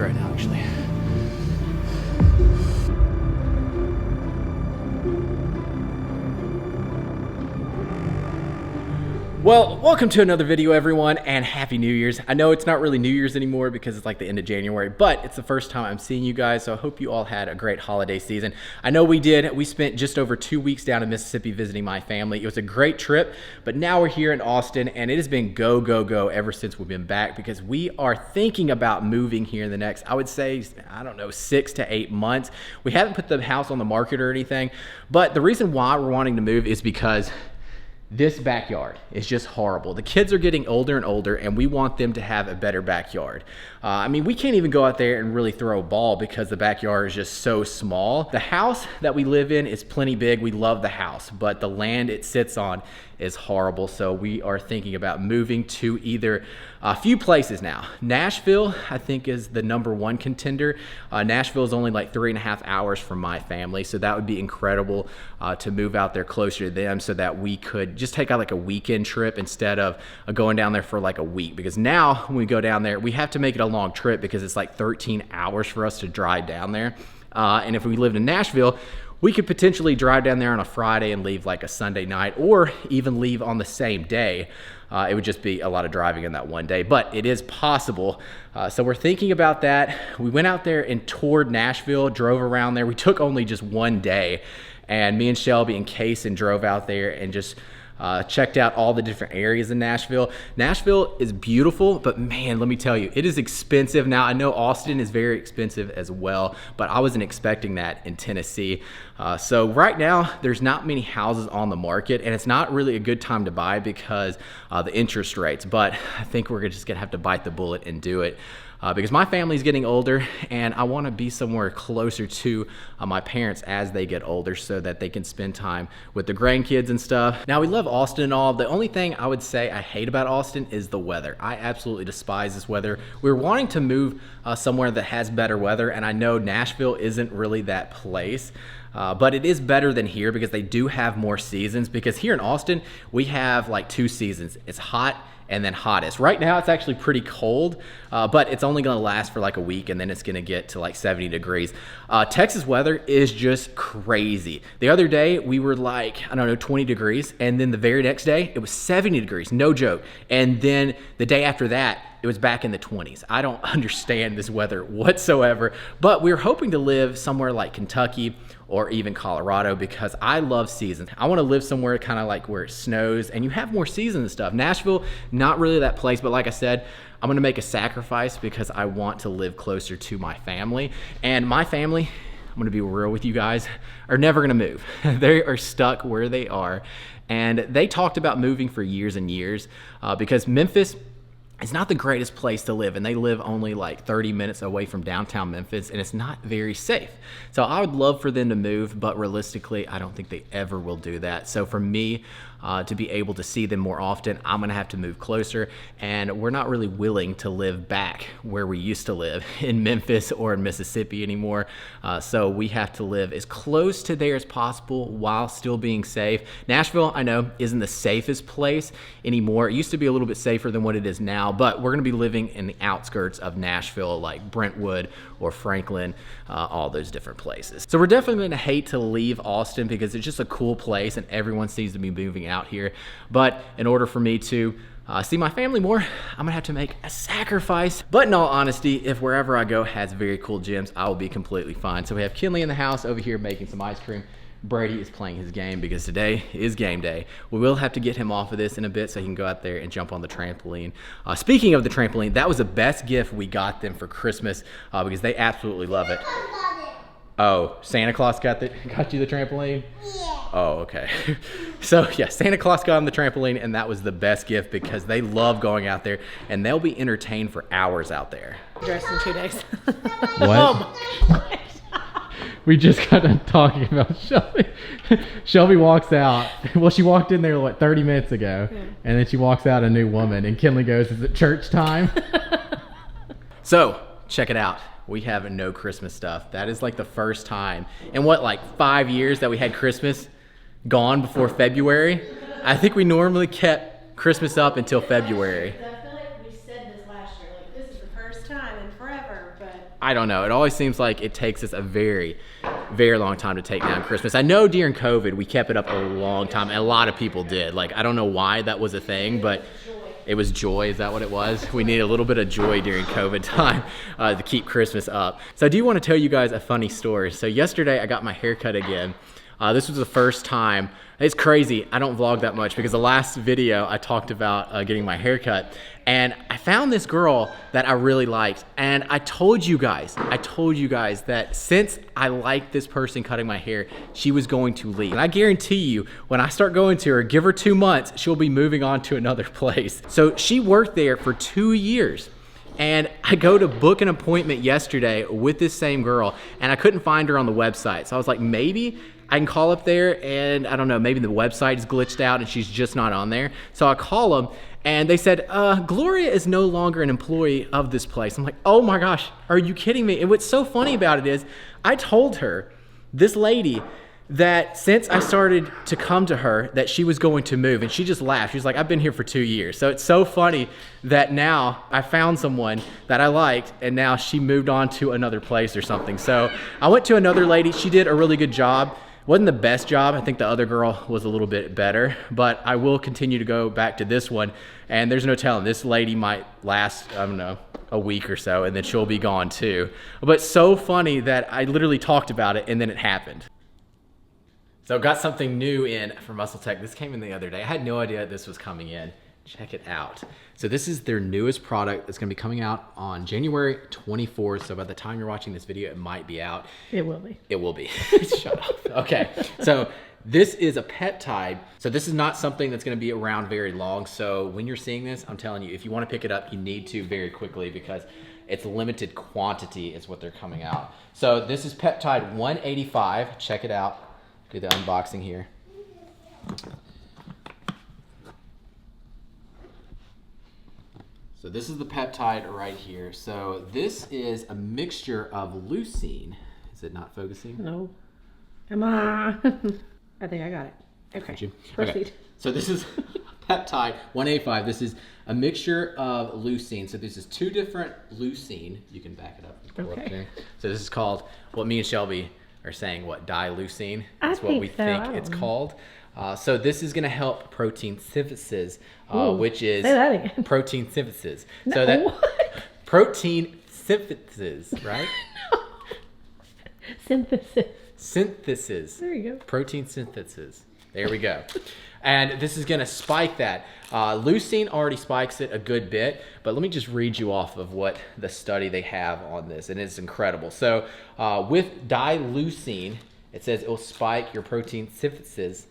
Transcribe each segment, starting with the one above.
right now, actually. Well, welcome to another video, everyone, and Happy New Year's. I know it's not really New Year's anymore because it's like the end of January, but it's the first time I'm seeing you guys, so I hope you all had a great holiday season. I know we did. We spent just over 2 weeks down in Mississippi visiting my family. It was a great trip, but now we're here in Austin, and it has been go, go, go ever since we've been back because we are thinking about moving here in the next, I would say, I don't know, 6 to 8 months. We haven't put the house on the market or anything, but the reason why we're wanting to move is because this backyard is just horrible. The kids are getting older and older, and we want them to have a better backyard. I mean, we can't even go out there and really throw a ball because the backyard is just so small. The house that we live in is plenty big. We love the house, but the land it sits on is horrible. So we are thinking about moving to either a few places now. Nashville, I think, is the #1 contender. Nashville is only like 3.5 hours from my family, so that would be incredible to move out there closer to them so that we could just take out like a weekend trip instead of going down there for like a week. Because now when we go down there, we have to make it a long trip because it's like 13 hours for us to drive down there. And if we lived in Nashville, we could potentially drive down there on a Friday and leave like a Sunday night, or even leave on the same day. It would just be a lot of driving in that one day, but it is possible. So we're thinking about that. We went out there and toured Nashville, drove around there. We took only just one day, and me and Shelby and Kaysen drove out there and just checked out all the different areas in Nashville. Nashville is beautiful, but man, let me tell you, it is expensive. Now, I know Austin is very expensive as well, but I wasn't expecting that in Tennessee. So right now, there's not many houses on the market, and it's not really a good time to buy because the interest rates, but I think we're just gonna have to bite the bullet and do it. Because my family's getting older, and I want to be somewhere closer to my parents as they get older so that they can spend time with the grandkids and stuff. Now, we love Austin and all. The only thing I would say I hate about Austin is the weather. I absolutely despise this weather. We're wanting to move somewhere that has better weather, and I know Nashville isn't really that place. But it is better than here because they do have more seasons, because here in Austin, we have like 2 seasons. It's hot and then hottest. Right now, it's actually pretty cold, but it's only gonna last for like a week, and then it's gonna get to like 70 degrees. Texas weather is just crazy. The other day, we were like, I don't know, 20 degrees, and then the very next day, it was 70 degrees, no joke. And then the day after that, it was back in the 20s. I don't understand this weather whatsoever, but we're hoping to live somewhere like Kentucky or even Colorado because I love seasons. I wanna live somewhere kind of like where it snows and you have more seasons and stuff. Nashville, not really that place, but like I said, I'm gonna make a sacrifice because I want to live closer to my family. And my family, I'm gonna be real with you guys, are never gonna move. They are stuck where they are. And they talked about moving for years and years because Memphis, it's not the greatest place to live, and they live only like 30 minutes away from downtown Memphis, and it's not very safe. So I would love for them to move, but realistically, I don't think they ever will do that. So for me, to be able to see them more often, I'm gonna have to move closer, and we're not really willing to live back where we used to live in Memphis or in Mississippi anymore. So we have to live as close to there as possible while still being safe. Nashville, I know, isn't the safest place anymore. It used to be a little bit safer than what it is now, but we're gonna be living in the outskirts of Nashville, like Brentwood or Franklin, all those different places. So we're definitely gonna hate to leave Austin because it's just a cool place and everyone seems to be moving out here. But in order for me to see my family more, I'm gonna have to make a sacrifice. But in all honesty, if wherever I go has very cool gyms, I will be completely fine. So we have Kinley in the house over here making some ice cream. Brady is playing his game because today is game day. We will have to get him off of this in a bit so he can go out there and jump on the trampoline. Speaking of the trampoline, that was the best gift we got them for Christmas because they absolutely love it. Oh, Santa Claus got you the trampoline? Yeah. Oh, okay. So yeah, Santa Claus got them the trampoline, and that was the best gift because they love going out there and they'll be entertained for hours out there. Dressed in 2 days. What? Oh my. We just got done talking about Shelby. Shelby walks out. Well, she walked in there, what, 30 minutes ago. Yeah. And then she walks out a new woman. And Kinley goes, is it church time? So, check it out. We have no Christmas stuff. That is like the first time in what, like 5 years that we had Christmas gone before February? I think we normally kept Christmas up until February. I feel like we said this last year. Like, this is the first time in forever, but I don't know. It always seems like it takes us a very, very long time to take down Christmas. I know during COVID, we kept it up a long time, and a lot of people did. Like, I don't know why that was a thing, but it was joy. Is that what it was? We need a little bit of joy during COVID time to keep Christmas up. So I do want to tell you guys a funny story. So yesterday, I got my hair cut again. This was the first time. It's crazy. I don't vlog that much because the last video I talked about getting my hair cut, and I found this girl that I really liked. And I told you guys that since I liked this person cutting my hair, she was going to leave. And I guarantee you, when I start going to her, give her 2 months, she'll be moving on to another place. So she worked there for 2 years. And I go to book an appointment yesterday with this same girl, and I couldn't find her on the website. So I was like, maybe I can call up there, and I don't know, maybe the website is glitched out and she's just not on there. So I call them, and they said, Gloria is no longer an employee of this place. I'm like, oh my gosh, are you kidding me? And what's so funny about it is, I told her, this lady, that since I started to come to her, that she was going to move, and she just laughed. She was like, I've been here for 2 years. So it's so funny that now I found someone that I liked, and now she moved on to another place or something. So I went to another lady. She did a really good job. Wasn't the best job. I think the other girl was a little bit better, but I will continue to go back to this one, and there's no telling. This lady might last, I don't know, a week or so, and then she'll be gone too. But so funny that I literally talked about it, and then it happened. So got something new in for Muscle Tech. This came in the other day. I had no idea this was coming in. Check it out. So this is their newest product that's gonna be coming out on January 24th. So by the time you're watching this video, it might be out. It will be. It will be. Shut up. Okay, so this is a peptide. So this is not something that's gonna be around very long. So when you're seeing this, I'm telling you, if you wanna pick it up, you need to very quickly because it's limited quantity is what they're coming out. So this is peptide 185. Check it out. Do the unboxing here. So this is the peptide right here. So this is a mixture of leucine. Is it not focusing? No. Come on. I think I got it. Okay. Proceed. Okay. So this is peptide 185. This is a mixture of leucine. So this is 2 different leucine. You can back it up. Okay. Up there. So this is called, what me and Shelby are saying, what, dileucine? That's what we think it's called. So this is going to help protein synthesis, which is say that again. Protein synthesis. No, so that what? Protein synthesis, right? Synthesis. There you go. Protein synthesis. There we go. And this is going to spike that. Leucine already spikes it a good bit, but let me just read you off of what the study they have on this, and it's incredible. So with dileucine, it says it will spike your protein synthesis.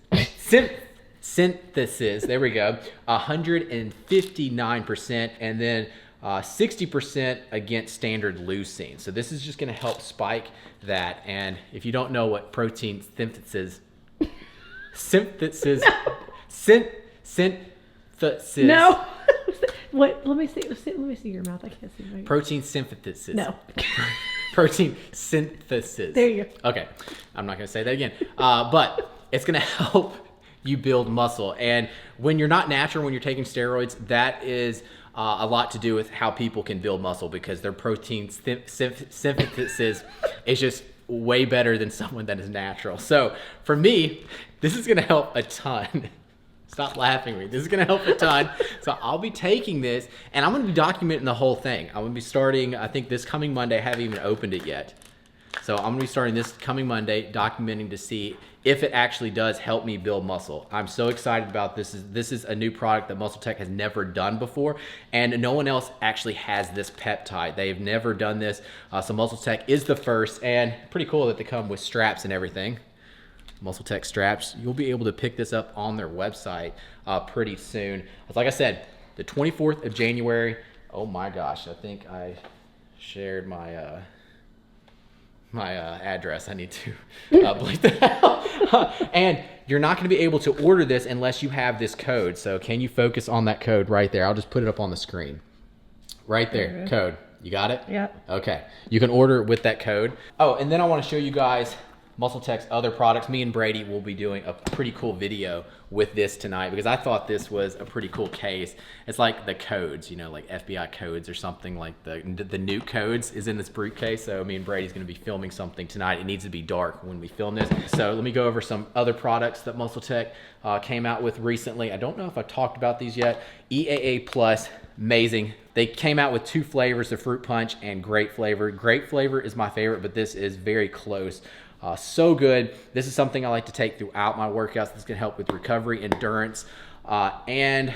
Synthesis, there we go, 159%, and then 60% against standard leucine. So this is just going to help spike that. And if you don't know what protein synthesis, No. What? Let me see your mouth. I can't see. Protein synthesis. No. Protein synthesis. There you go. Okay, I'm not gonna say that again. But it's gonna help you build muscle. And when you're not natural, when you're taking steroids, that is a lot to do with how people can build muscle, because their protein synthesis is just way better than someone that is natural. So for me, this is gonna help a ton. Stop laughing at me. This is gonna help a ton. So I'll be taking this, and I'm gonna be documenting the whole thing. I'm gonna be starting, I think this coming Monday. I haven't even opened it yet. So I'm gonna be starting this coming Monday, documenting to see if it actually does help me build muscle. I'm so excited about this. This is a new product that Muscle Tech has never done before, and no one else actually has this peptide. They've never done this. So Muscle Tech is the first, and pretty cool that they come with straps and everything. Muscle Tech straps. You'll be able to pick this up on their website pretty soon. Like I said, the 24th of January. Oh my gosh, I think I shared my my address. I need to bleep that out. And you're not going to be able to order this unless you have this code. So can you focus on that code right there? I'll just put it up on the screen. Right there, code. You got it? Yeah. Okay. You can order with that code. Oh, and then I want to show you guys MuscleTech's other products. Me and Brady will be doing a pretty cool video with this tonight because I thought this was a pretty cool case. It's like the codes, you know, like FBI codes or something, like the nuke codes is in this briefcase. So me and Brady's going to be filming something tonight. It needs to be dark when we film this. So let me go over some other products that MuscleTech came out with recently. I don't know if I talked about these yet. EAA Plus, amazing. They came out with 2 flavors, the fruit punch and grape flavor. Grape flavor is my favorite, but this is very close. So good. This is something I like to take throughout my workouts. This can help with recovery, endurance, and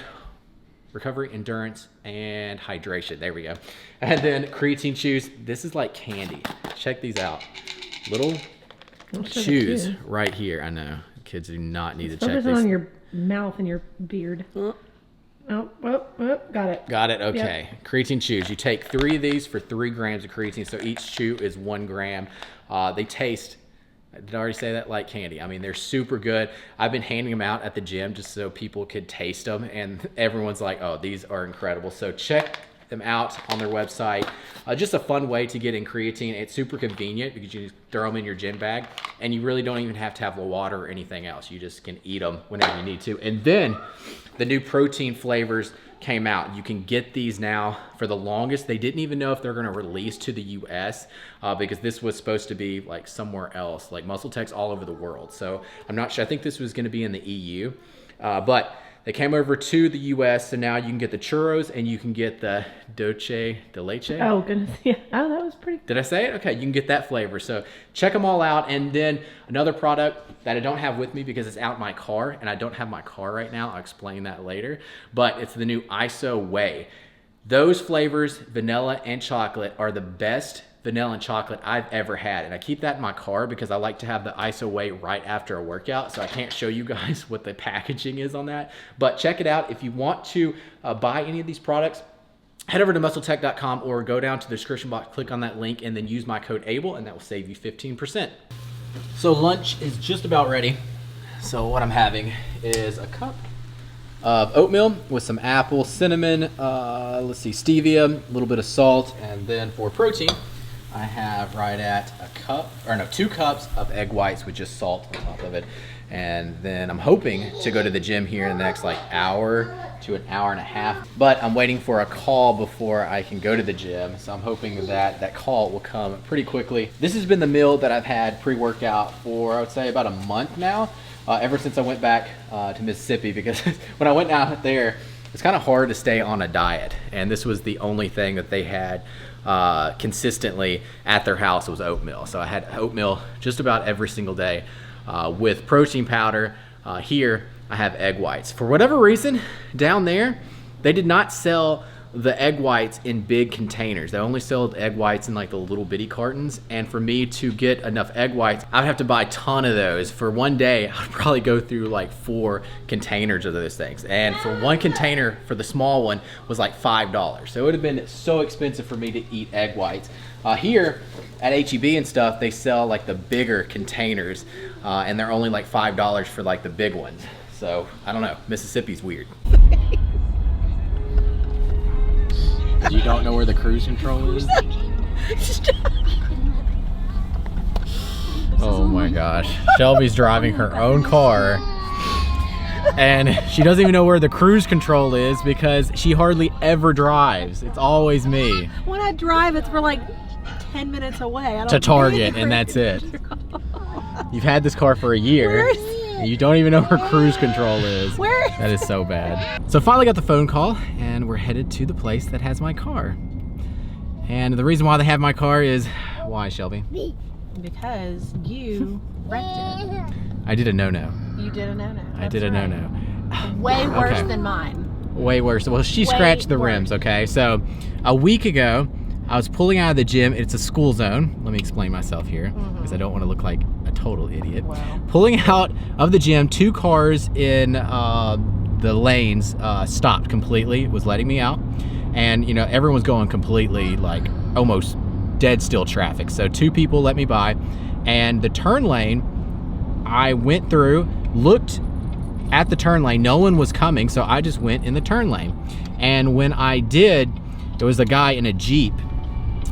hydration. There we go. And then creatine chews. This is like candy. Check these out. Little chews right here. I know kids do not need to check this. Focus on your mouth and your beard. Oh, got it. Got it. Okay. Yep. Creatine chews. You take 3 of these for 3 grams of creatine. So each chew is 1 gram. They taste, did I already say that? Like candy. I mean, they're super good. I've been handing them out at the gym just so people could taste them, and everyone's like, oh, these are incredible. So check them out on their website. Just a fun way to get in creatine. It's super convenient because you just throw them in your gym bag, and you really don't even have to have the water or anything else. You just can eat them whenever you need to. And then the new protein flavors came out. You can get these now. For the longest, they didn't even know if they're going to release to the US because this was supposed to be like somewhere else, like MuscleTech's all over the world. So I'm not sure. I think this was going to be in the EU, but they came over to the US. So now you can get the churros and you can get the dulce de leche. Oh goodness, yeah. Oh, that was pretty. Did I say it? Okay, you can get that flavor. So check them all out. And then another product that I don't have with me because it's out in my car, and I don't have my car right now. I'll explain that later. But it's the new ISO Whey. Those flavors, vanilla and chocolate, are the best vanilla and chocolate I've ever had. And I keep that in my car because I like to have the ISO Whey right after a workout. So I can't show you guys what the packaging is on that. But check it out. If you want to buy any of these products, head over to muscletech.com or go down to the description box, click on that link, and then use my code Abel, and that will save you 15%. So lunch is just about ready. So what I'm having is a cup of oatmeal with some apple, cinnamon, let's see, stevia, a little bit of salt, and then for protein, I have right at 2 cups of egg whites with just salt on top of it. And then I'm hoping to go to the gym here in the next like hour to an hour and a half. But I'm waiting for a call before I can go to the gym. So I'm hoping that that call will come pretty quickly. This has been the meal that I've had pre-workout for, I would say, about a month now. Ever since I went back to Mississippi, because when I went out there, it's kind of hard to stay on a diet. And this was the only thing that they had consistently at their house was oatmeal. So I had oatmeal just about every single day with protein powder. Here I have egg whites. For whatever reason, down there, they did not sell the egg whites in big containers. They only sold egg whites in like the little bitty cartons. And for me to get enough egg whites, I'd have to buy a ton of those. For one day, I'd probably go through like 4 containers of those things. And for one container, for the small one, was like $5. So it would have been so expensive for me to eat egg whites. Here at H-E-B and stuff, they sell like the bigger containers, and they're only like $5 for like the big ones. So I don't know, Mississippi's weird. You don't know where the cruise control is? Oh my gosh. Shelby's driving her own car, and she doesn't even know where the cruise control is because she hardly ever drives. It's always me. When I drive, it's for like 10 minutes away. I don't to Target, and that's it. You've had this car for a year. And you don't even know where cruise control is. Where? That is so bad. So finally got the phone call, and we're headed to the place that has my car. And the reason why they have my car is, why, Shelby? Because you wrecked it. I did a no-no. You did a no-no. I did a no-no. Way worse than mine. Way worse. Well, she scratched the rims, okay? So a week ago, I was pulling out of the gym. It's a school zone. Let me explain myself here because I don't want to look like a total idiot. Wow. Pulling out of the gym, 2 cars in the lanes stopped completely. It was letting me out. And, you know, everyone was going completely like almost dead still traffic. So 2 people let me by. And the turn lane, I went through, looked at the turn lane. No one was coming, so I just went in the turn lane. And when I did, there was a guy in a Jeep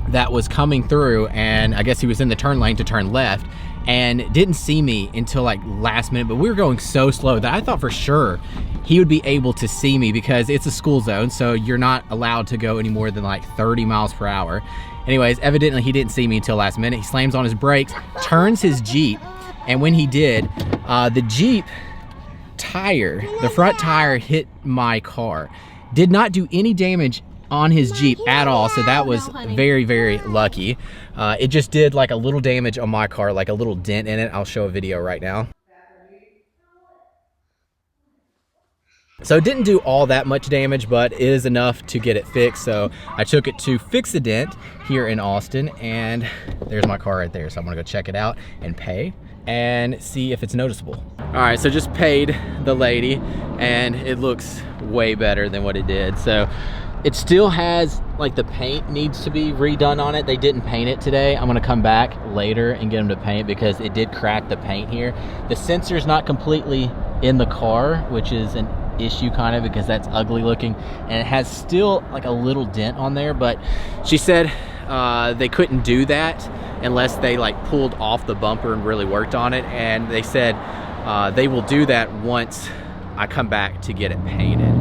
that was coming through, and I guess he was in the turn lane to turn left, and didn't see me until like last minute, but we were going so slow that I thought for sure he would be able to see me because it's a school zone, so you're not allowed to go any more than like 30 miles per hour. Anyways, evidently he didn't see me until last minute. He slams on his brakes, turns his Jeep, and when he did, the Jeep tire, the front tire hit my car. Did not do any damage on his Jeep at all, so that was very, very lucky. It just did like a little damage on my car, like a little dent in it. I'll show a video right now. So it didn't do all that much damage, but it is enough to get it fixed. So I took it to Fix a Dent here in Austin, and there's my car right there. So I'm gonna go check it out and pay and see if it's noticeable. All right, so just paid the lady, and it looks way better than what it did. So it still has, like, the paint needs to be redone on it. They didn't paint it today. I'm gonna come back later and get them to paint it because it did crack the paint here. The sensor's not completely in the car, which is an issue kind of because that's ugly looking, and it has still like a little dent on there, but she said they couldn't do that unless they like pulled off the bumper and really worked on it, and they said they will do that once I come back to get it painted,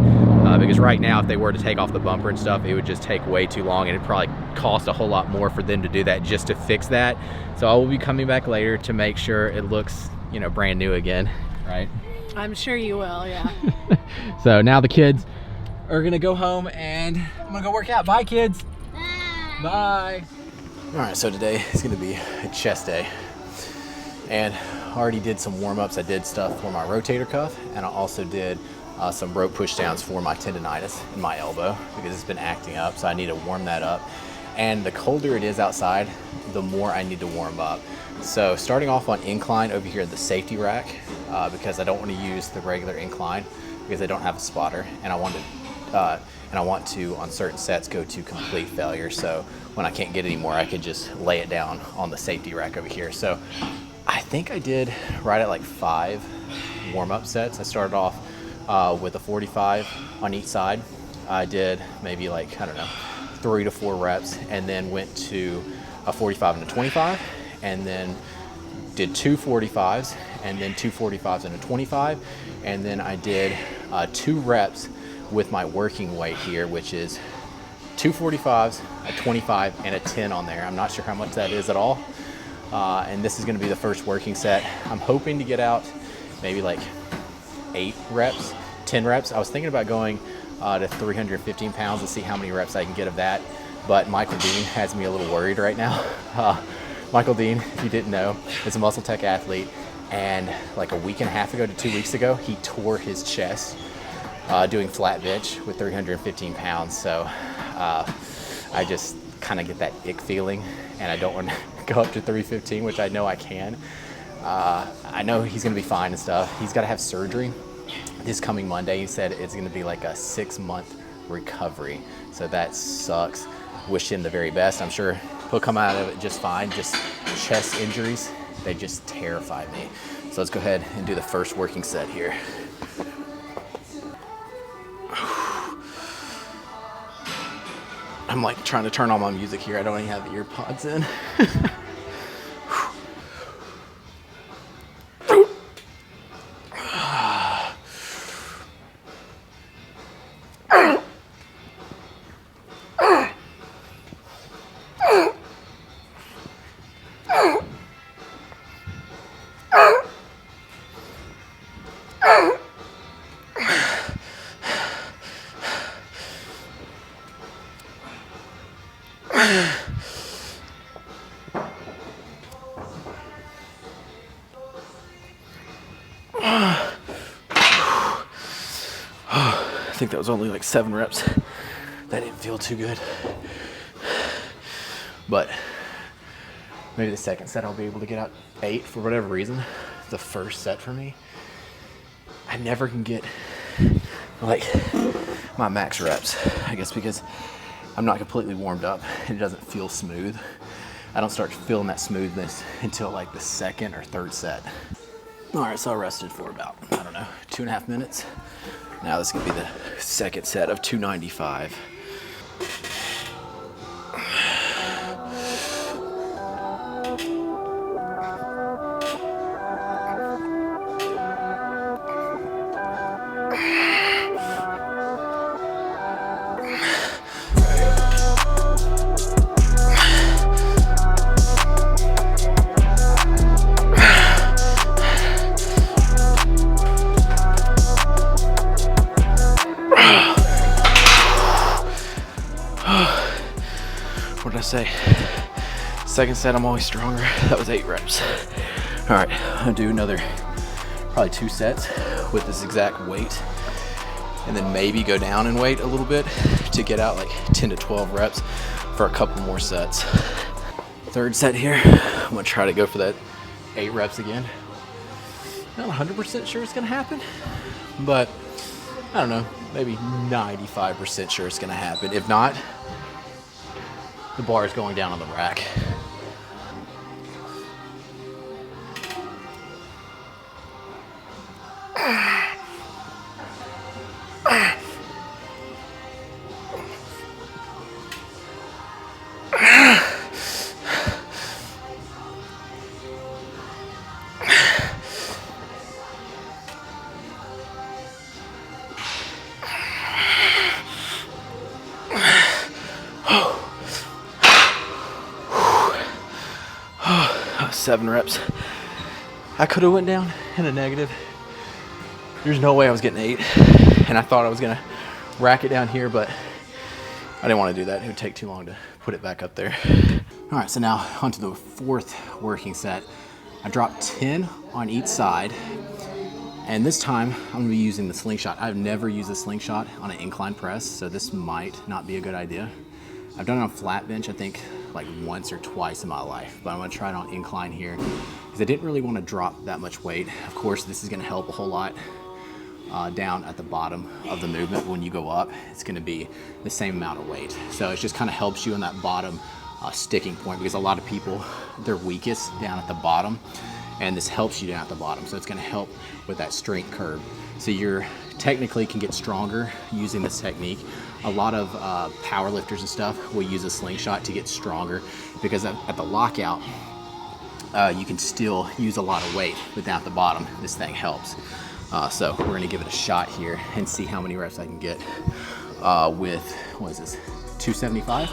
because right now if they were to take off the bumper and stuff, it would just take way too long, and it'd probably cost a whole lot more for them to do that just to fix that. So I will be coming back later to make sure it looks, you know, brand new again, right? I'm sure you will, yeah. So now the kids are gonna go home and I'm gonna go work out. Bye, kids. Bye. All right, so today is gonna be a chest day. And I already did some warm-ups. I did stuff for my rotator cuff, and I also did some rope push downs for my tendonitis in my elbow because it's been acting up, so I need to warm that up. And the colder it is outside, the more I need to warm up. So starting off on incline over here at the safety rack, because I don't want to use the regular incline because I don't have a spotter, and I want to on certain sets go to complete failure. So when I can't get any more, I could just lay it down on the safety rack over here. So I think I did right at like 5 warm-up sets. I started off with a 45 on each side. I did maybe like, I don't know, 3 to 4 reps, and then went to a 45 and a 25, and then did 2 45s, and then 2 45s and a 25, and then I did 2 reps with my working weight here, which is 2 45s, a 25, and a 10 on there. I'm not sure how much that is at all, and this is going to be the first working set. I'm hoping to get out maybe like 8 reps, 10 reps. I was thinking about going to 315 pounds and see how many reps I can get of that, but Michael Dean has me a little worried right now. Michael Dean, if you didn't know, is a Muscle Tech athlete, and like a week and a half ago to 2 weeks ago, he tore his chest doing flat bench with 315 pounds. So I just kind of get that ick feeling, and I don't want to go up to 315, which I know I can. I know he's going to be fine and stuff. He's got to have surgery this coming Monday. He said it's going to be like a 6-month recovery. So that sucks. Wish him the very best. I'm sure he'll come out of it just fine. Just chest injuries, they just terrify me. So let's go ahead and do the first working set here. I'm like trying to turn on my music here. I don't even have the ear pods in. I think that was only like 7 reps. That didn't feel too good. But maybe the second set I'll be able to get out 8 for whatever reason. The first set for me, I never can get like my max reps, I guess because I'm not completely warmed up and it doesn't feel smooth. I don't start feeling that smoothness until like the second or third set. All right, so I rested for about, I don't know, 2.5 minutes. Now this is gonna be the second set of 295. say, second set I'm always stronger. That was 8 reps. All right, I'm gonna do another probably 2 sets with this exact weight, and then maybe go down in weight a little bit to get out like 10 to 12 reps for a couple more sets. Third set here, I'm gonna try to go for that 8 reps again. Not 100% sure it's gonna happen, but I don't know, maybe 95% sure it's gonna happen. If not, the bar is going down on the rack. Seven reps. I could have went down in a negative. There's no way I was getting 8, and I thought I was gonna rack it down here, but I didn't want to do that. It would take too long to put it back up there. All right, so now onto the 4th working set. I dropped 10 on each side, and this time I'm gonna be using the slingshot. I've never used a slingshot on an incline press, so this might not be a good idea. I've done it on flat bench, I think, like once or twice in my life, but I'm gonna try it on incline here because I didn't really want to drop that much weight. Of course, this is gonna help a whole lot down at the bottom of the movement. When you go up, it's gonna be the same amount of weight. So it just kind of helps you in that bottom sticking point, because a lot of people, they're weakest down at the bottom, and this helps you down at the bottom. So it's gonna help with that strength curve. So you're technically can get stronger using this technique. A lot of power lifters and stuff will use a slingshot to get stronger, because at the lockout, you can still use a lot of weight, but down at the bottom, this thing helps. So we're gonna give it a shot here and see how many reps I can get with, what is this, 275?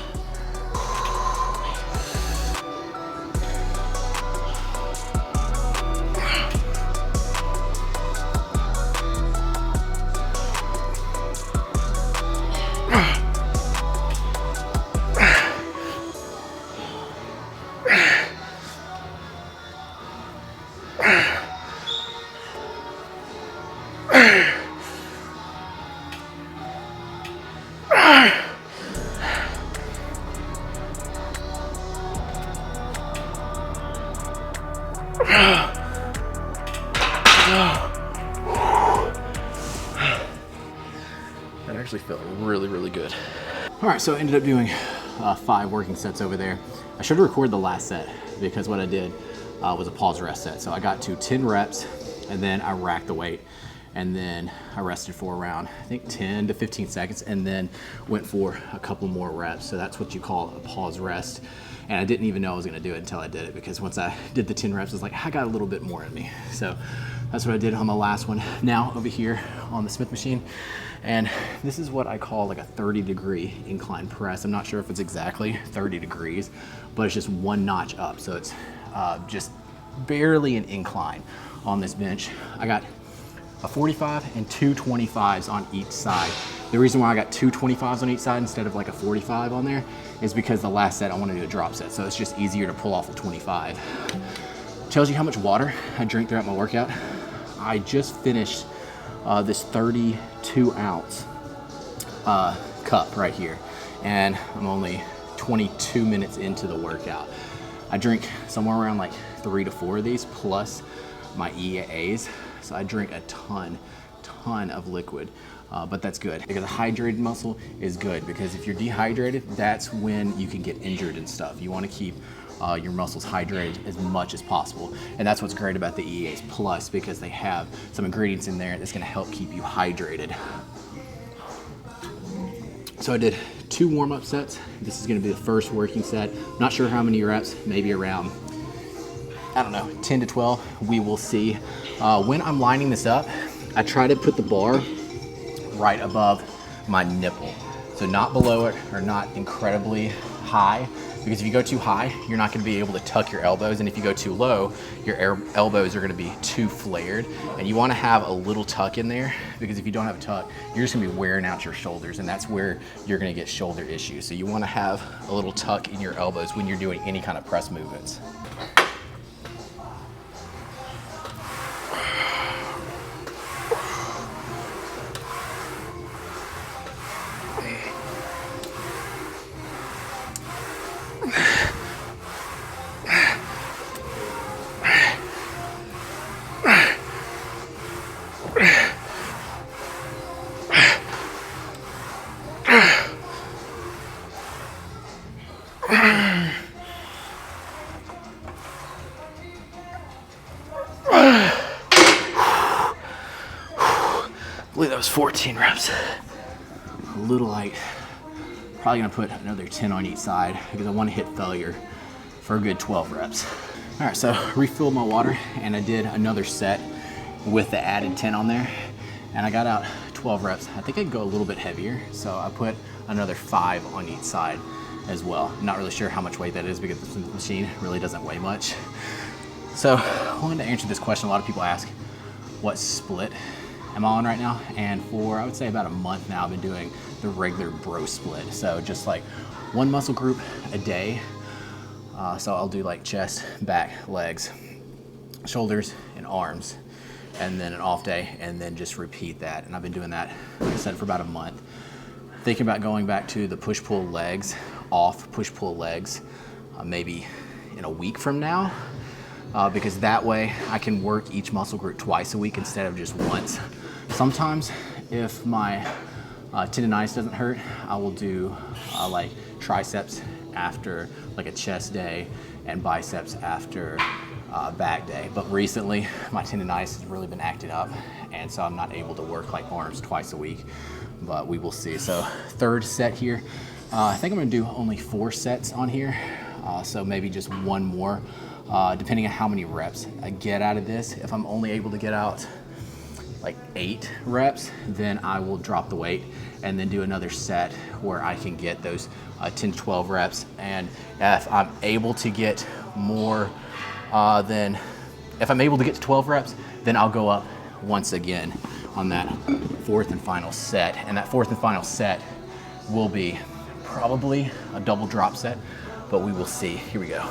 That actually felt really, really good. All right, so I ended up doing 5 working sets over there. I should have recorded the last set, because what I did was a pause rest set. So I got to 10 reps, and then I racked the weight, and then I rested for around, I think 10 to 15 seconds, and then went for a couple more reps. So that's what you call a pause rest. And I didn't even know I was gonna do it until I did it, because once I did the 10 reps, I was like, I got a little bit more in me. So that's what I did on the last one. Now over here on the Smith machine, and this is what I call like a 30-degree incline press. I'm not sure if it's exactly 30 degrees, but it's just 1 notch up. So it's just barely an incline on this bench. I got a 45 and 2 25s on each side. The reason why I got 2 25s on each side instead of like a 45 on there is because the last set I want to do a drop set, so it's just easier to pull off a 25. Tells you how much water I drink throughout my workout. I just finished this 32-ounce cup right here, and I'm only 22 minutes into the workout. I drink somewhere around like 3 to 4 of these plus my EAAs, so I drink a ton of liquid, but that's good, because a hydrated muscle is good, because if you're dehydrated, that's when you can get injured and stuff. You want to keep your muscles hydrated as much as possible, and that's what's great about the EAAs Plus, because they have some ingredients in there that's going to help keep you hydrated. So I did 2 warm-up sets. This is going to be the first working set. Not sure how many reps, maybe around, I don't know, 10 to 12. We will see. When I'm lining this up, I try to put the bar right above my nipple. So not below it or not incredibly high, because if you go too high, you're not going to be able to tuck your elbows, and if you go too low, your elbows are going to be too flared, and you want to have a little tuck in there, because if you don't have a tuck, you're just going to be wearing out your shoulders, and that's where you're going to get shoulder issues. So you want to have a little tuck in your elbows when you're doing any kind of press movements. I believe that was 14 reps. A little light. Probably gonna put another 10 on each side because I want to hit failure for a good 12 reps. All right, so refilled my water and I did another set with the added 10 on there, and I got out 12 reps. I think I could go a little bit heavier, so I put another 5 on each side as well. I'm not really sure how much weight that is because the machine really doesn't weigh much. So I wanted to answer this question. A lot of people ask, what split am I on right now? And for, I would say about a month now, I've been doing the regular bro split. So just like one muscle group a day. So I'll do like chest, back, legs, shoulders, and arms, and then an off day, and then just repeat that. And I've been doing that, like I said, for about a month. Thinking about going back to the push-pull legs, off push-pull legs, maybe in a week from now, because that way I can work each muscle group twice a week instead of just once. Sometimes if my tendonitis doesn't hurt, I will do like triceps after like a chest day and biceps after back day. But recently my tendonitis has really been acted up, and so I'm not able to work like arms twice a week, but we will see. So third set here, I think I'm gonna do only 4 sets on here, so maybe just one more, depending on how many reps I get out of this. If I'm only able to get out like 8 reps, then I will drop the weight and then do another set where I can get those 10 to 12 reps. And if I'm able to get more if I'm able to get to 12 reps, then I'll go up once again on that 4th and final set. And that 4th and final set will be probably a double drop set, but we will see. Here we go.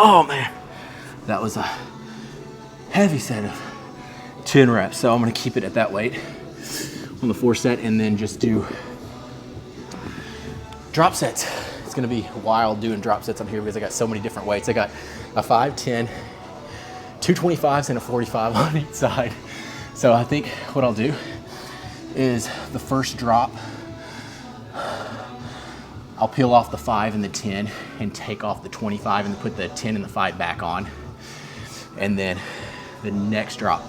Oh man, that was a heavy set of 10 reps. So I'm gonna keep it at that weight on the 4 set and then just do drop sets. It's gonna be wild doing drop sets on here because I got so many different weights. I got a 5, 10, 2 25s and a 45 on each side. So I think what I'll do is the first drop, I'll peel off the 5 and the 10 and take off the 25 and put the 10 and the 5 back on. And then the next drop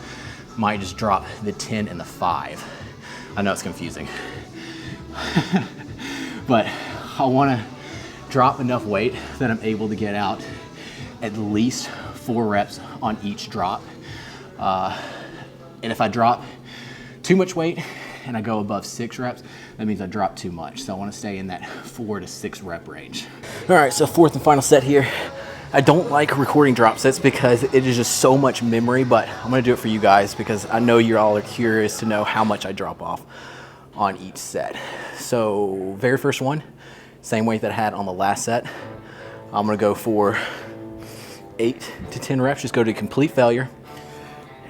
might just drop the 10 and the 5. I know it's confusing, but I want to drop enough weight that I'm able to get out at least 4 reps on each drop. And if I drop too much weight and I go above 6 reps, that means I drop too much. So I want to stay in that 4 to 6 rep range. All right, so 4th and final set here. I don't like recording drop sets because it is just so much memory, but I'm gonna do it for you guys because I know you all are curious to know how much I drop off on each set. So very first one, same weight that I had on the last set. I'm gonna go for 8 to 10 reps, just go to complete failure,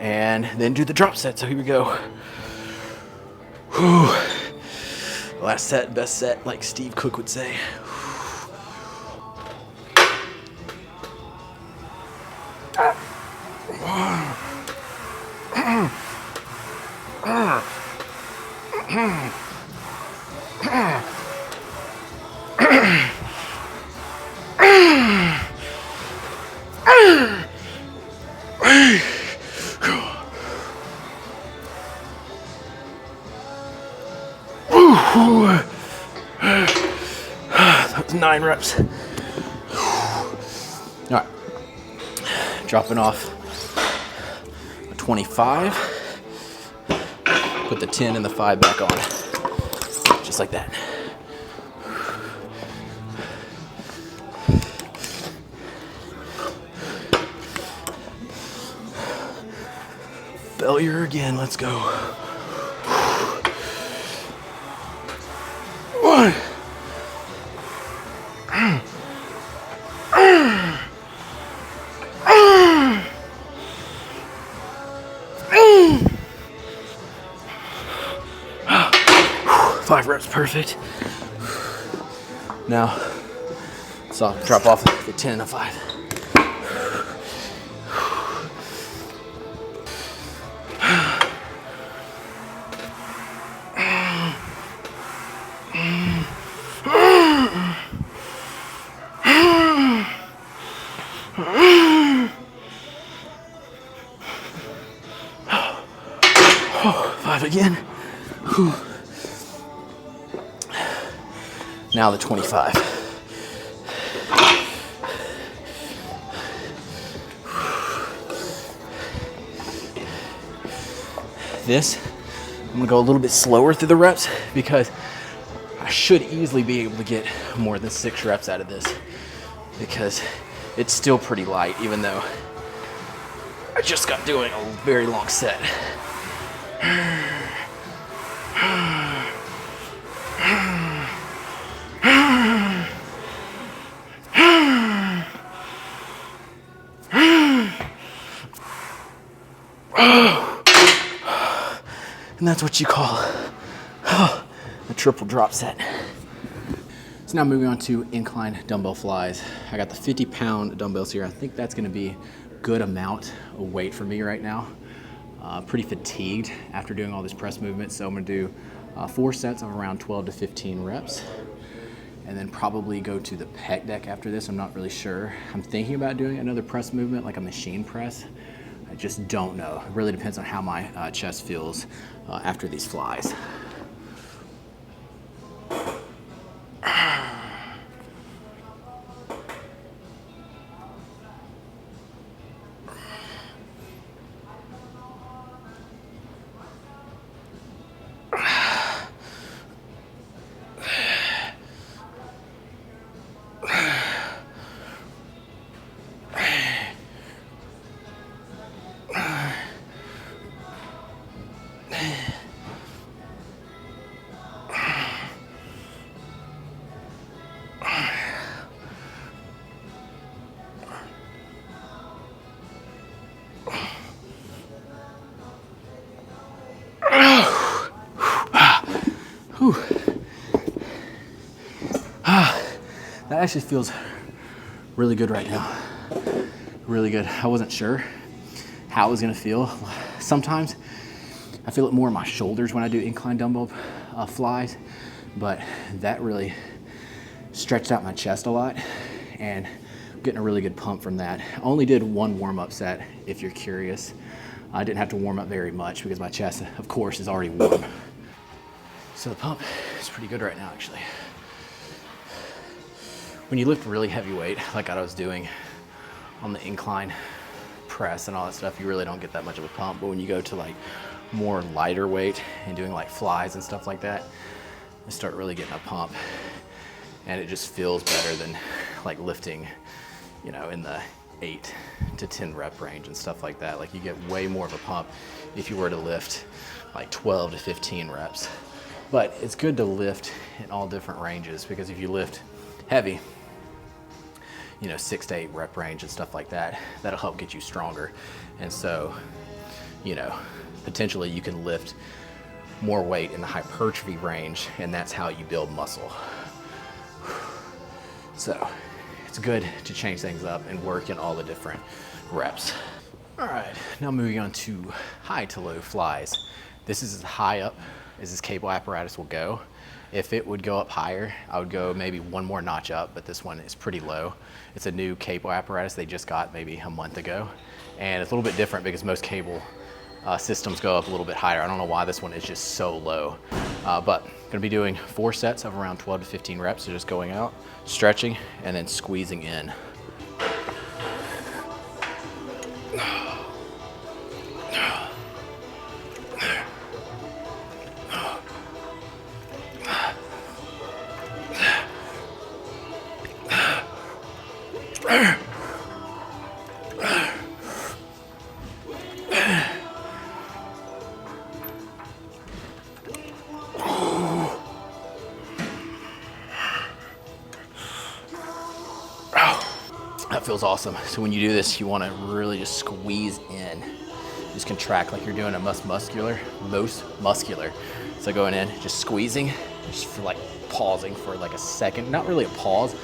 and then do the drop set. So here we go. Whew. Last set, best set, like Steve Cook would say. That was 9 reps. All right, dropping off a 25. Put the 10 and the 5 back on, just like that. Failure again, let's go. 1. 5 reps, perfect. Now, so I'll drop off the 10 and the 5. Again. Whew. Now the 25. This, I'm gonna go a little bit slower through the reps because I should easily be able to get more than 6 reps out of this because it's still pretty light even though I just got doing a very long set. And that's what you call a triple drop set. So now moving on to incline dumbbell flies. I got the 50-pound dumbbells here. I think that's gonna be a good amount of weight for me right now. Pretty fatigued after doing all this press movement, so I'm gonna do 4 sets of around 12 to 15 reps, and then probably go to the pec deck after this. I'm not really sure. I'm thinking about doing another press movement, like a machine press. I just don't know. It really depends on how my chest feels after these flies. That actually feels really good right now. Really good. I wasn't sure how it was gonna feel. Sometimes I feel it more in my shoulders when I do incline dumbbell flies, but that really stretched out my chest a lot and I'm getting a really good pump from that. I only did 1 warm-up set, if you're curious. I didn't have to warm up very much because my chest, of course, is already warm. So the pump is pretty good right now, actually. When you lift really heavy weight, like I was doing on the incline press and all that stuff, you really don't get that much of a pump. But when you go to like more lighter weight and doing like flies and stuff like that, you start really getting a pump. And it just feels better than like lifting, you know, in the 8 to 10 rep range and stuff like that. Like you get way more of a pump if you were to lift like 12 to 15 reps. But it's good to lift in all different ranges because if you lift heavy, you know, 6 to 8 rep range and stuff like that, that'll help get you stronger. And so, you know, potentially you can lift more weight in the hypertrophy range, and that's how you build muscle. So it's good to change things up and work in all the different reps. All right, now moving on to high to low flies. This is as high up as this cable apparatus will go. If it would go up higher, I would go maybe 1 more notch up, but this one is pretty low. It's a new cable apparatus they just got maybe a month ago. And it's a little bit different because most cable systems go up a little bit higher. I don't know why this one is just so low, but gonna be doing 4 sets of around 12 to 15 reps. So just going out, stretching, and then squeezing in. That feels awesome. So when you do this, you want to really just squeeze in. Just contract like you're doing a most muscular. So going in, just squeezing, just for like pausing for like a second. Not really a pause,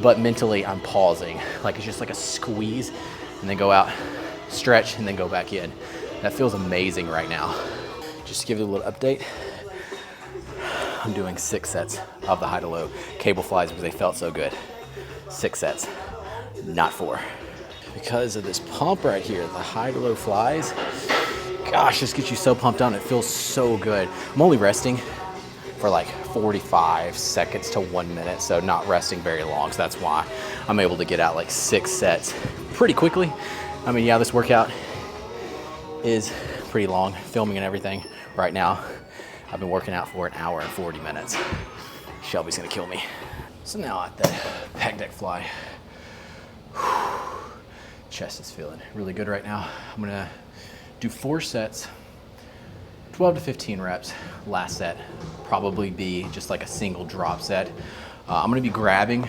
but mentally I'm pausing. Like it's just like a squeeze, and then go out, stretch, and then go back in. That feels amazing right now. Just to give you a little update, I'm doing 6 sets of the high to low cable flies because they felt so good. 6 sets. Not 4. Because of this pump right here, the high to low flies, gosh, this gets you so pumped on. It feels so good. I'm only resting for like 45 seconds to 1 minute, so not resting very long. So that's why I'm able to get out like 6 sets pretty quickly. I mean, yeah, this workout is pretty long, filming and everything. Right now, I've been working out for 1 hour and 40 minutes. Shelby's gonna kill me. So now at the pec deck fly, chest is feeling really good right now. I'm gonna do 4 sets, 12 to 15 reps. Last set probably be just like a single drop set. I'm gonna be grabbing,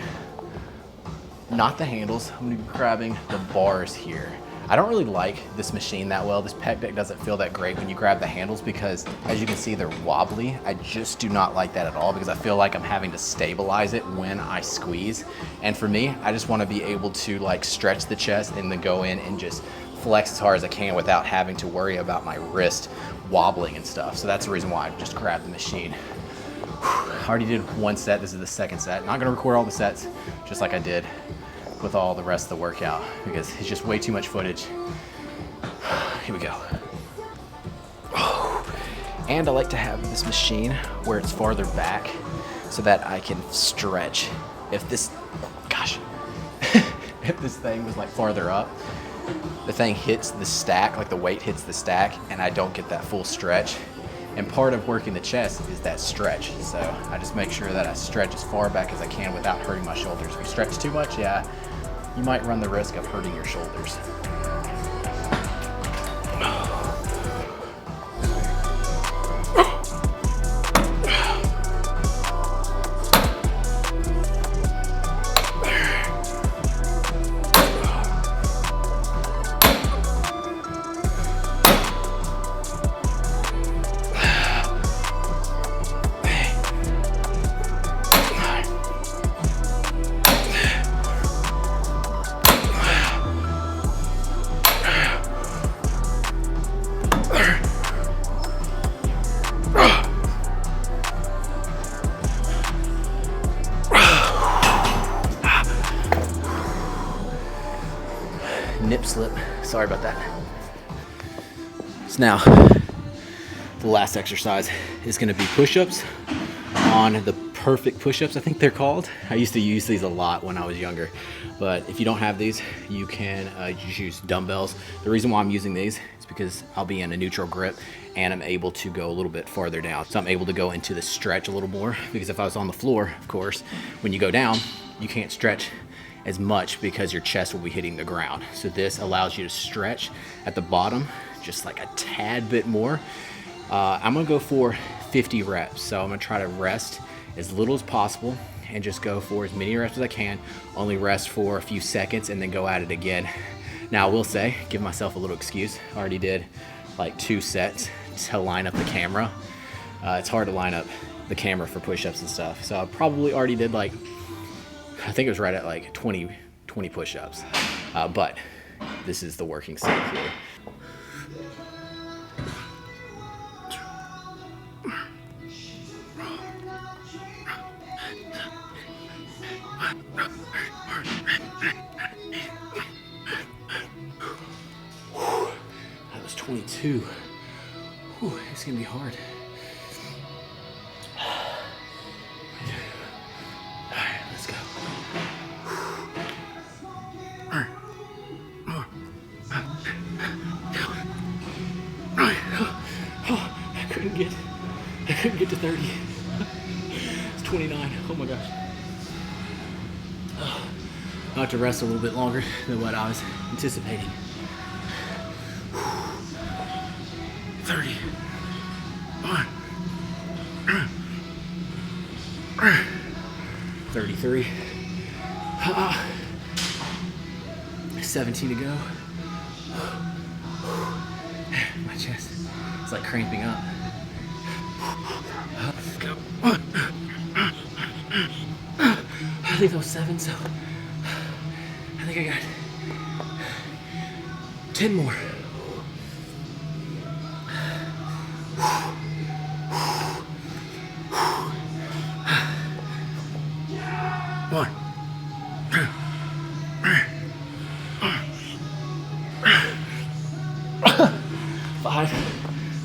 not the handles, I'm gonna be grabbing the bars here. I don't really like this machine that well. This pec deck doesn't feel that great when you grab the handles because, as you can see, they're wobbly. I just do not like that at all because I feel like I'm having to stabilize it when I squeeze. And for me, I just want to be able to like stretch the chest and then go in and just flex as hard as I can without having to worry about my wrist wobbling and stuff. So that's the reason why I just grabbed the machine. I already did 1 set. This is the 2nd set. Not gonna record all the sets, just like I did with all the rest of the workout because it's just way too much footage. Here we go. And I like to have this machine where it's farther back so that I can stretch. If this, gosh, if this thing was like farther up, the thing hits the stack, like the weight hits the stack, and I don't get that full stretch. And part of working the chest is that stretch. So I just make sure that I stretch as far back as I can without hurting my shoulders. If you stretch too much, yeah, you might run the risk of hurting your shoulders. Nip slip, sorry about that. So now, the last exercise is gonna be push-ups on the perfect push-ups, I think they're called. I used to use these a lot when I was younger, but if you don't have these, you can just use dumbbells. The reason why I'm using these is because I'll be in a neutral grip and I'm able to go a little bit farther down. So I'm able to go into the stretch a little more because if I was on the floor, of course, when you go down, you can't stretch as much because your chest will be hitting the ground. So this allows you to stretch at the bottom just like a tad bit more. I'm gonna go for 50 reps. So I'm gonna try to rest as little as possible and just go for as many reps as I can, only rest for a few seconds and then go at it again. Now I will say, give myself a little excuse. I already did like 2 sets to line up the camera. It's hard to line up the camera for push-ups and stuff. So I probably already did like, I think it was right at like 20 push-ups, but this is the working set here. That was 22. 2. Whew, it's gonna be hard. Alright, let's go. I couldn't get to 30. It's 29. Oh my gosh. I'll have to rest a little bit longer than what I was anticipating. 30. 33. 17 to go. My chest is like cramping up. Let's go. I think that was 7, so I think I got 10 more. One.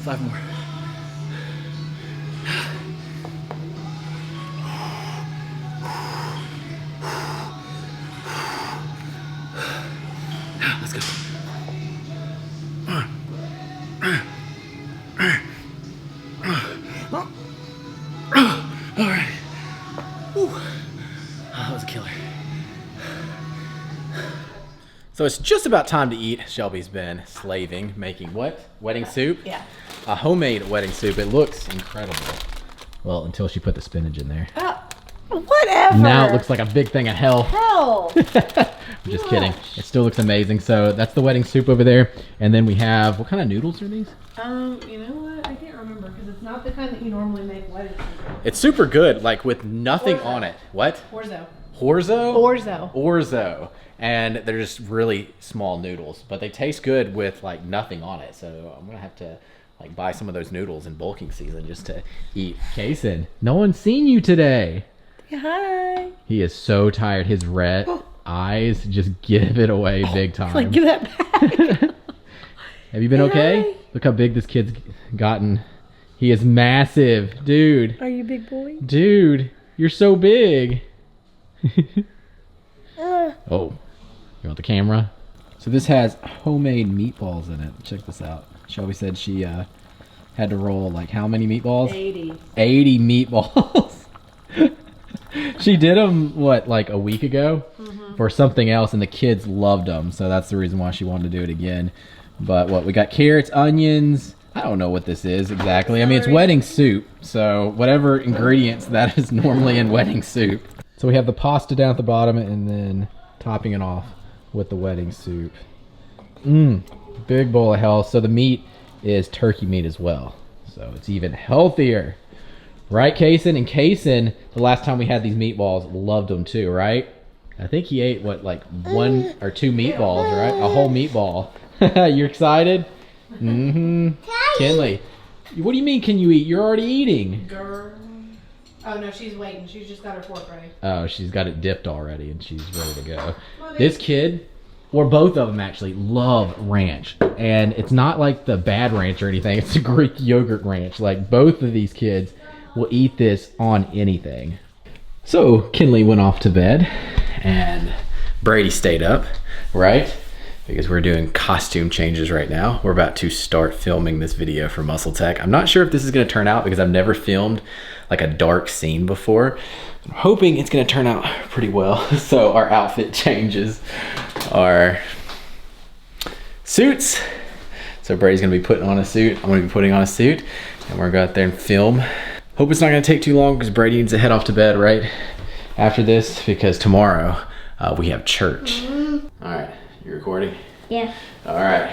5 more. Let's go. All right. Whew. That was a killer. So it's just about time to eat. Shelby's been slaving, making what? Wedding soup? Yeah. A homemade wedding soup. It looks incredible. Well, until she put the spinach in there. Whatever. Now it looks like a big thing of hell. Hell. I'm just kidding. It still looks amazing. So that's the wedding soup over there. And then we have, what kind of noodles are these? You know what? I can't remember because it's not the kind that you normally make wedding soup. It's super good, like with nothing on it. What? Orzo. Orzo? Orzo. Orzo. And they're just really small noodles, but they taste good with like nothing on it. So I'm gonna have to like buy some of those noodles in bulking season just to eat. Kason, no one's seen you today. Hi. He is so tired. His red eyes just give it away big time. Like, give that back. Have you been okay? Look how big this kid's gotten. He is massive, dude. Are you big boy? Dude, you're so big. Oh, you want the camera? So this has homemade meatballs in it. Check this out. Shelby said she had to roll like how many meatballs? 80. 80 meatballs. She did them, what, like a week ago for something else, and the kids loved them. So that's the reason why she wanted to do it again. But what, we got carrots, onions. I don't know what this is exactly. I mean, it's wedding soup. So whatever ingredients that is normally in wedding soup. So we have the pasta down at the bottom and then topping it off with the wedding soup. Big bowl of hell. So the meat is turkey meat as well. So it's even healthier. Right, Kason? And Kason, the last time we had these meatballs, loved them too, right? I think he ate, what, like 1 or 2 meatballs, right? A whole meatball. You're excited? Kinley, what do you mean can you eat? You're already eating. Girl. Oh, no, she's waiting. She's just got her fork ready. Oh, she's got it dipped already and she's ready to go. This kid, or both of them actually, love ranch. And it's not like the bad ranch or anything. It's the Greek yogurt ranch. Like, both of these kids will eat this on anything. So Kinley went off to bed and Brady stayed up, right? Because we're doing costume changes right now. We're about to start filming this video for Muscle Tech. I'm not sure if this is gonna turn out because I've never filmed like a dark scene before. I'm hoping it's gonna turn out pretty well. So our outfit changes are suits. So Brady's gonna be putting on a suit. I'm gonna be putting on a suit and we're gonna go out there and film. Hope it's not gonna take too long because Brady needs to head off to bed right after this because tomorrow we have church. All right, you recording? Yeah. All right.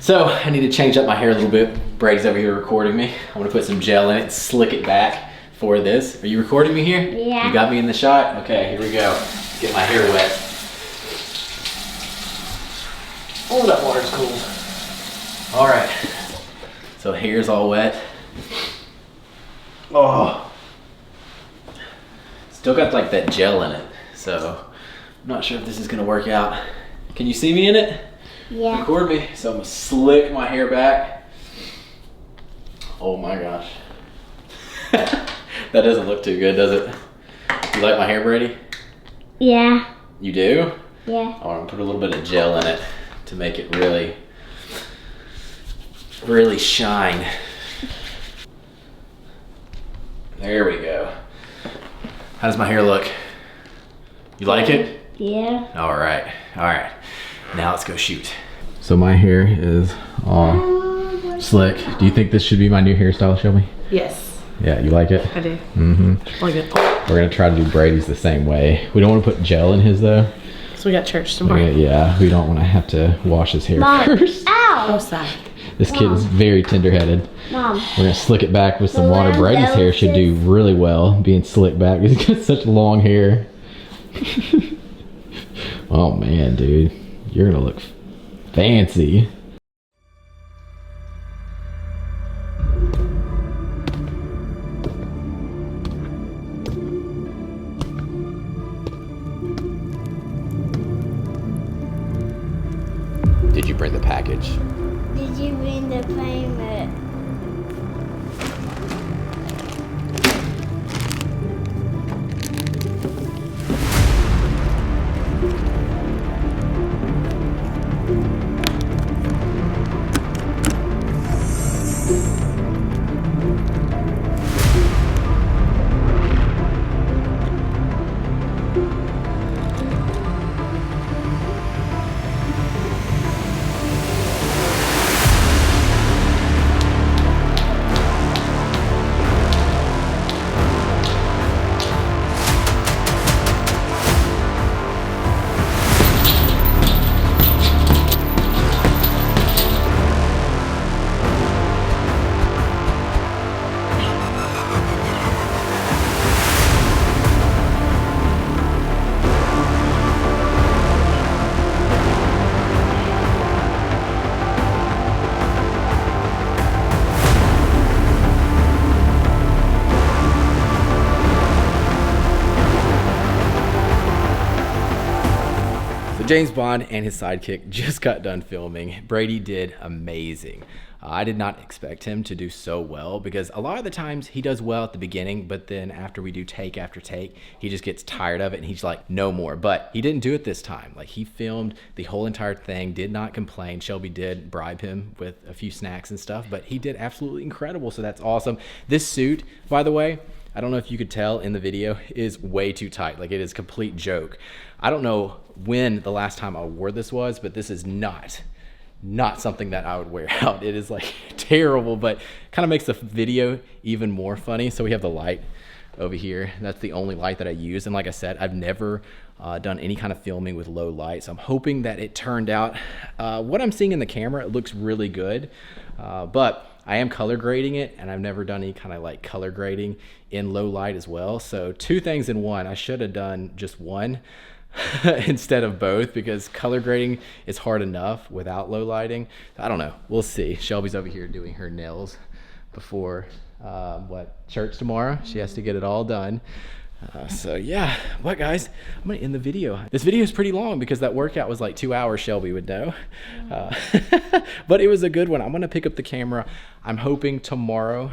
So I need to change up my hair a little bit. Brady's over here recording me. I'm gonna put some gel in it, slick it back for this. Are you recording me here? Yeah. You got me in the shot? Okay, here we go. Get my hair wet. Oh, that water's cool. All right. So hair's all wet. Oh. Still got like that gel in it. So I'm not sure if this is gonna work out. Can you see me in it? Yeah. Record me. So I'm gonna slick my hair back. Oh my gosh. That doesn't look too good, does it? You like my hair, Brady? Yeah. You do? Yeah. I want to put a little bit of gel in it to make it really, really shine. There we go. How does my hair look? You like it? Yeah. All right. Now let's go shoot. So my hair is all slick. Do you think this should be my new hairstyle, Shelby? Yes. Yeah, you like it? I do. Mm-hmm. Like it. We're gonna try to do Brady's the same way. We don't want to put gel in his though. So we got church tomorrow. Yeah, we don't want to have to wash his hair Mom. first. Ow. Oh, sorry. This kid is very tender-headed. Mom. We're gonna slick it back with some water. Brady's hair should do really well being slicked back. He's got such long hair. Oh man, dude, you're gonna look fancy. Did you bring the package? Did you bring the payment? James Bond and his sidekick just got done filming. Brady did amazing. I did not expect him to do so well because a lot of the times he does well at the beginning, but then after we do take after take, he just gets tired of it and he's like, no more. But he didn't do it this time. Like, he filmed the whole entire thing, did not complain. Shelby did bribe him with a few snacks and stuff, but he did absolutely incredible. So that's awesome. This suit, by the way, I don't know if you could tell in the video, is way too tight. Like, it is a complete joke. I don't know when the last time I wore this was, but this is not something that I would wear out. It is like terrible, but kind of makes the video even more funny. So we have the light over here. That's the only light that I use. And like I said, I've never done any kind of filming with low light. So I'm hoping that it turned out, what I'm seeing in the camera, it looks really good. But I am color grading it, and I've never done any kind of like color grading in low light as well. So two things in one. I should have done just one instead of both, because color grading is hard enough without low lighting. I don't know. We'll see. Shelby's over here doing her nails before church tomorrow. She has to get it all done. So yeah, what guys, I'm gonna end the video. This video is pretty long because that workout was like 2 hours, Shelby would know. But it was a good one. I'm gonna pick up the camera, I'm hoping tomorrow,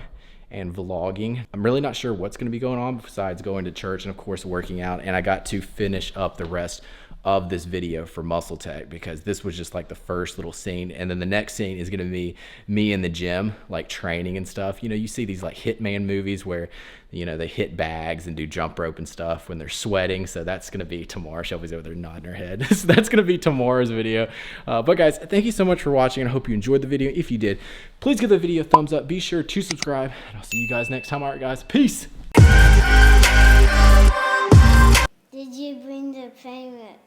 and vlogging. I'm really not sure what's gonna be going on besides going to church and of course working out. And I got to finish up the rest of this video for Muscle Tech because this was just like the first little scene, and then the next scene is gonna be me in the gym, like training and stuff. You know, you see these like hitman movies where, you know, they hit bags and do jump rope and stuff when they're sweating. So that's gonna be tomorrow. Shelby's over there nodding her head. So that's gonna be tomorrow's video. But guys, thank you so much for watching, and I hope you enjoyed the video. If you did, please give the video a thumbs up. Be sure to subscribe, and I'll see you guys next time. All right guys, peace. Did you bring the payment?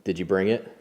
Did you bring it?